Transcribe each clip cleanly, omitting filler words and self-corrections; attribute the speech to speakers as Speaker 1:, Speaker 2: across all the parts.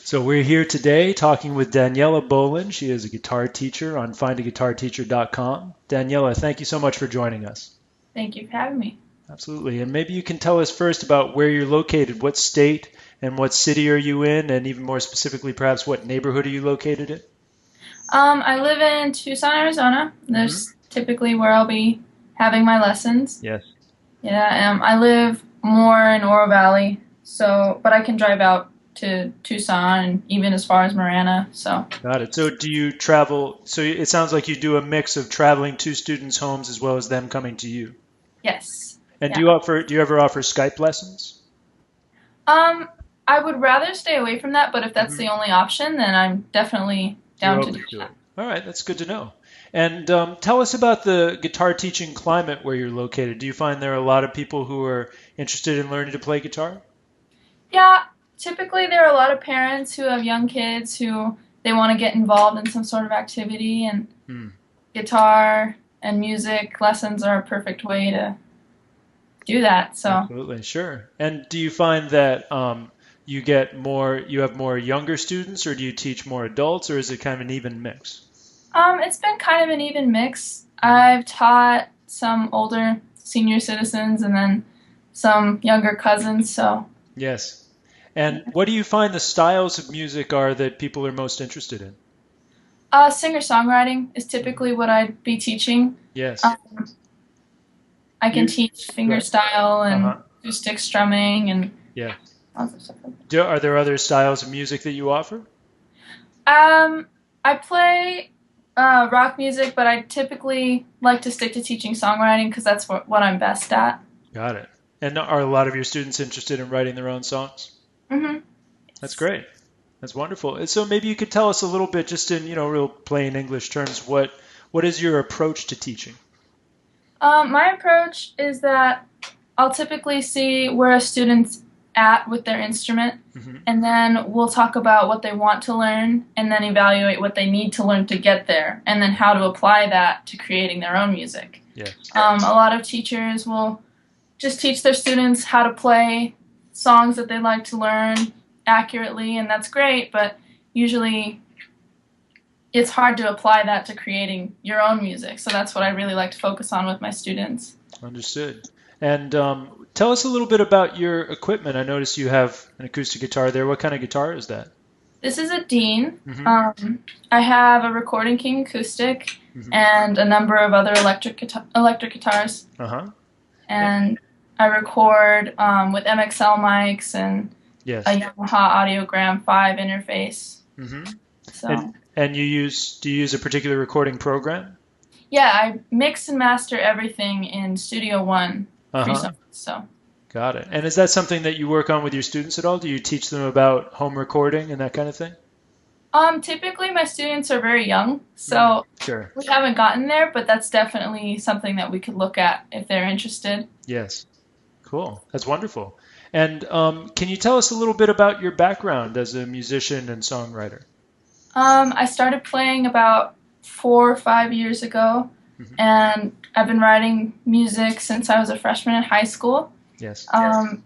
Speaker 1: So we're here today talking with Daniella Bolin. She is a guitar teacher on FindaGuitarTeacher.com. Daniella, thank you so much for joining us.
Speaker 2: Thank you for having me.
Speaker 1: Absolutely. And maybe you can tell us first about where you're located, what state and what city are you in, and even more specifically, perhaps what neighborhood are you located in?
Speaker 2: I live in Tucson, Arizona.
Speaker 1: Hmm.
Speaker 2: There's typically where I'll be having my lessons.
Speaker 1: Yes.
Speaker 2: Yeah, I live more in Oro Valley, but I can drive out to Tucson and even as far as Marana. So,
Speaker 1: Got it. So do you travel? So it sounds like you do a mix of traveling to students' homes as well as them coming to you.
Speaker 2: yes.
Speaker 1: And
Speaker 2: Yeah.
Speaker 1: do you ever offer Skype lessons?
Speaker 2: Um, I would rather stay away from that, but if that's
Speaker 1: Hmm.
Speaker 2: the only option, then I'm definitely
Speaker 1: You're
Speaker 2: down to do
Speaker 1: open to it.
Speaker 2: that.
Speaker 1: All right, that's good to know. And tell us about the guitar teaching climate where you're located. Do you find there are a lot of people who are interested in learning to play guitar?
Speaker 2: Yeah, typically there are a lot of parents who have young kids who they want to get involved in some sort of activity, and
Speaker 1: Hmm,
Speaker 2: guitar and music lessons are a perfect way to do that. So,
Speaker 1: absolutely, sure. And do you find that you have more younger students, or do you teach more adults, or is it kind of an even mix?
Speaker 2: it's been kind of an even mix. I've taught some older senior citizens and then some younger cousins. So,
Speaker 1: Yes. And what do you find the styles of music are that people are most interested in?
Speaker 2: singer-songwriting is
Speaker 1: Hmm.
Speaker 2: typically what I'd be teaching.
Speaker 1: Yes.
Speaker 2: Um, I can
Speaker 1: You,
Speaker 2: teach
Speaker 1: go
Speaker 2: finger
Speaker 1: ahead.
Speaker 2: style and
Speaker 1: Uh-huh.
Speaker 2: acoustic strumming and
Speaker 1: Yeah.
Speaker 2: lots of stuff like
Speaker 1: Are there other styles of music that you offer?
Speaker 2: that. I play rock music, but I typically like to stick to teaching songwriting because that's what I'm best at.
Speaker 1: Got it. And are a lot of your students interested in writing their own songs?
Speaker 2: Hmm.
Speaker 1: That's great. That's wonderful. And so maybe you could tell us a little bit, just in, real plain English terms, what is your approach to teaching?
Speaker 2: My approach is that I'll typically see where a student's at with their instrument,
Speaker 1: Hmm.
Speaker 2: and then we'll talk about what they want to learn, and then evaluate what they need to learn to get there, and then how to apply that to creating their own music.
Speaker 1: Yes.
Speaker 2: A lot of teachers will just teach their students how to play songs that they like to learn accurately, and that's great, but usually it's hard to apply that to creating your own music. So that's what I really like to focus on with my students.
Speaker 1: Understood. And tell us a little bit about your equipment. I noticed you have an acoustic guitar there. What kind of guitar is that?
Speaker 2: This is a Dean.
Speaker 1: Hmm.
Speaker 2: I have a Recording King acoustic
Speaker 1: Hmm.
Speaker 2: and a number of other electric guitars,
Speaker 1: Uh-huh. Eh,
Speaker 2: and I record with MXL mics and a
Speaker 1: yes.
Speaker 2: Yamaha Audiogram 5 interface.
Speaker 1: Hmm. And
Speaker 2: So
Speaker 1: do you use a particular recording program?
Speaker 2: yeah, I mix and master everything in Studio One
Speaker 1: Uh-huh.
Speaker 2: pre-song. So
Speaker 1: Got it. And is that something that you work on with your students at all? Do you teach them about home recording and that kind of thing?
Speaker 2: typically my students are very young,
Speaker 1: Mm,
Speaker 2: so
Speaker 1: sure.
Speaker 2: we haven't gotten there, but that's definitely something that we could look at if they're interested.
Speaker 1: Yes. Cool. That's wonderful. And can you tell us a little bit about your background as a musician and songwriter?
Speaker 2: I started playing about 4 or 5 years ago,
Speaker 1: Hmm.
Speaker 2: and I've been writing music since I was a freshman in high school.
Speaker 1: Yes.
Speaker 2: Um,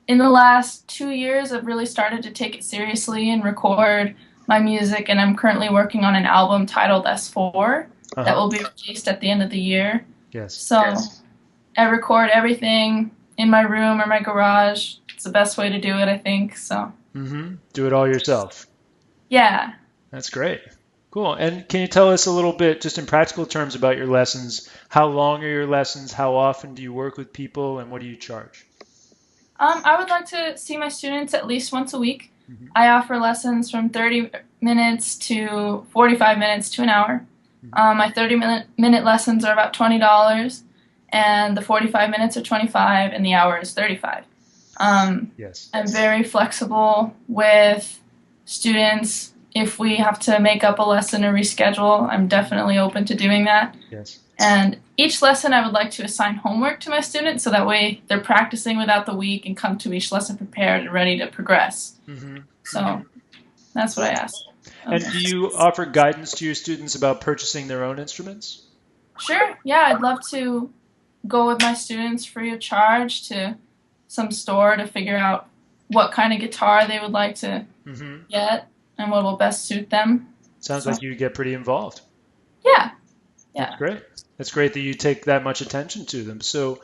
Speaker 2: in the last 2 years, I've really started to take it seriously and record my music, and I'm currently working on an album titled S4 that
Speaker 1: Uh-huh.
Speaker 2: will be released at the end of the year.
Speaker 1: Yes.
Speaker 2: So I record everything in my room or my garage. It's the best way to do it, I think. So,
Speaker 1: Do it all yourself.
Speaker 2: yeah.
Speaker 1: That's great. Cool. And can you tell us a little bit, just in practical terms, about your lessons? How long are your lessons? How often do you work with people? And what do you charge?
Speaker 2: I would like to see my students at least once a week.
Speaker 1: Hmm.
Speaker 2: I offer lessons from 30 minutes to 45 minutes to an hour. My 30-minute lessons are about $20, and the 45 minutes are 25, and the hour is 35. Um,
Speaker 1: Yes.
Speaker 2: I'm very flexible with students. If we have to make up a lesson or reschedule, I'm definitely open to doing that.
Speaker 1: Yes.
Speaker 2: And each lesson I would like to assign homework to my students so that way they're practicing without the week and come to each lesson prepared and ready to progress.
Speaker 1: Hmm.
Speaker 2: So that's what I ask.
Speaker 1: And do you offer guidance to your students about purchasing their own instruments?
Speaker 2: Sure, yeah, I'd love to go with my students free of charge to some store to figure out what kind of guitar they would like to
Speaker 1: Hmm.
Speaker 2: yet and what will best suit them.
Speaker 1: Sounds
Speaker 2: So
Speaker 1: like you get pretty involved.
Speaker 2: yeah,
Speaker 1: That's
Speaker 2: yeah.
Speaker 1: great. That's great that you take that much attention to them. So,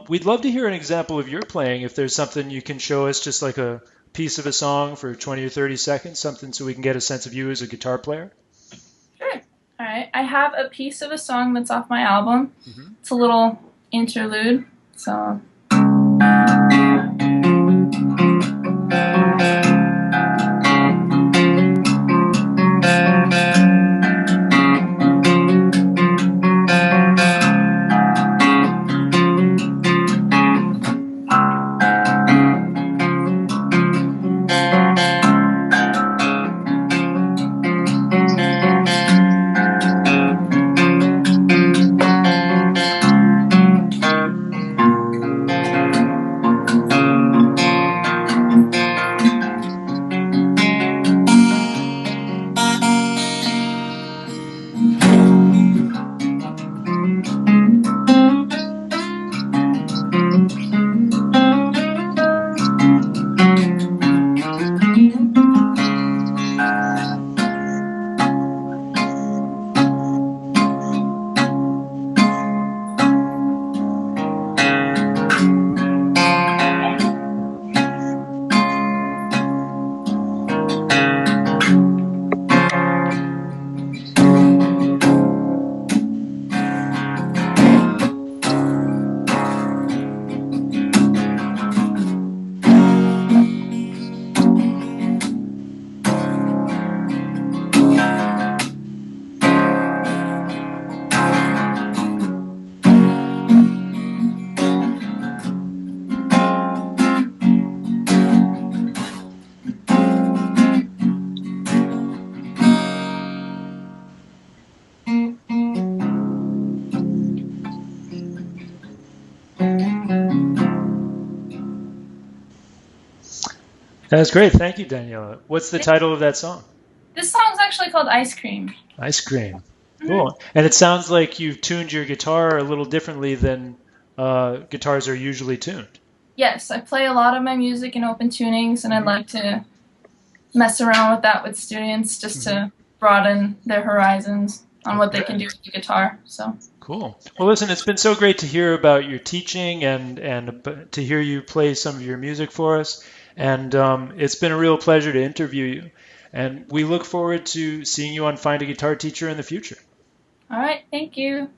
Speaker 1: we'd love to hear an example of your playing. If there's something you can show us, just like a piece of a song for 20 or 30 seconds, something so we can get a sense of you as a guitar player.
Speaker 2: Sure. All right. I have a piece of a song that's off my album.
Speaker 1: Hmm.
Speaker 2: It's a little interlude. So
Speaker 1: That's great. Thank you, Daniela. What's the title of that song?
Speaker 2: this song's actually called Ice Cream.
Speaker 1: Ice Cream.
Speaker 2: Hmm.
Speaker 1: Cool. And it sounds like you've tuned your guitar a little differently than guitars are usually tuned.
Speaker 2: Yes, I play a lot of my music in open tunings, and I'd
Speaker 1: Hmm.
Speaker 2: like to mess around with that with students just
Speaker 1: Hmm.
Speaker 2: to broaden their horizons on what they
Speaker 1: Okay.
Speaker 2: can do with the guitar. So,
Speaker 1: Cool. Well, listen, it's been so great to hear about your teaching and to hear you play some of your music for us. And it's been a real pleasure to interview you. And we look forward to seeing you on Find a Guitar Teacher in the future.
Speaker 2: all right, thank you.